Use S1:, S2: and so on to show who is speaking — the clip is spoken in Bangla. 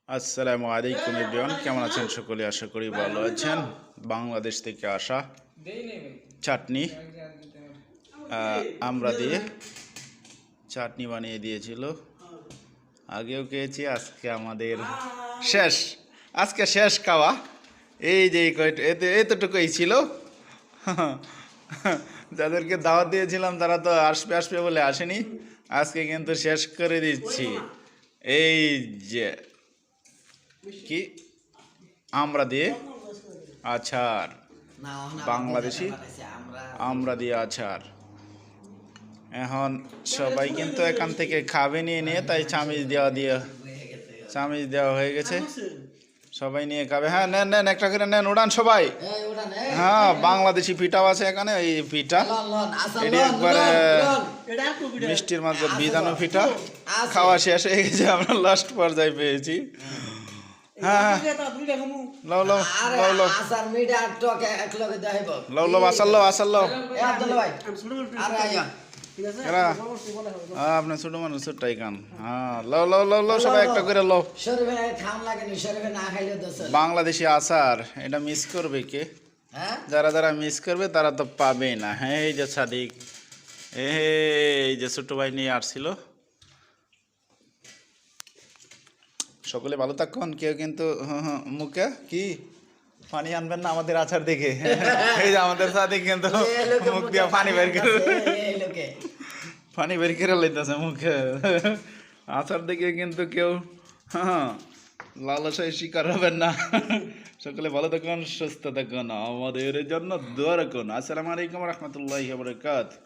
S1: আসসালামু আলাইকুম এভরিওয়ান, কেমন আছেন সকলে? আশা করি ভালো আছেন। বাংলাদেশ থেকে আসা চাটনি আমরা দিয়ে চাটনি বানিয়ে দিয়েছিল। আগেও খেয়েছি, আজকে আমাদের শেষ খাওয়া। এই যে এতটুকুই ছিল। যাদেরকে দাওয়াত দিয়েছিলাম তারা তো আসবে বলে আসেনি। আজকে কিন্তু শেষ করে দিচ্ছি। এই যে কি আমরা দিয়ে আচার, বাংলাদেশি আমরা দিয়ে আচার। এখন সবাই কিন্তু এখান থেকে খাবে নিয়ে তাই চামিচ দেওয়া হয়ে গেছে। সবাই নিয়ে খাবে। হ্যাঁ, নেন একটা করে নেন, উড়ান সবাই। হ্যাঁ, বাংলাদেশি পিঠাও আছে এখানে। এই পিঠা এটি একবারে মিষ্টির মাঝে বিধানো পিঠা। খাওয়া শেষ হয়ে গেছে, আমরা লাস্ট পর্যায়ে পেয়েছি। হ্যাঁ, আপনার ছোট মানুষ ছোট্টাই খান। হ্যাঁ, সবাই একটা করে লো। বাংলাদেশি আচার এটা মিস করবে কে? যারা মিস করবে তারা তো পাবেই না। হ্যাঁ, এই যে সাদিক, এই যে ছোট ভাই নিয়ে আসছিল। সকলে ভালো থাকুন। কেউ কিন্তু মুখে কি পানি আনবেন না আমাদের আচার দেখে। এই যে আমাদের সাথে কিন্তু মুখ দিয়ে পানি বের করে লইতেছে মুখে। আচার দেখে কিন্তু কেউ লালসায় শিকার হবেন না। সকলে ভালো থাকুন, সুস্থ থাকুন, আমাদের জন্য দোয়া রাখুন। আসসালামু আলাইকুম রহমতুল্লাহি ওয়া বারাকাতুহু।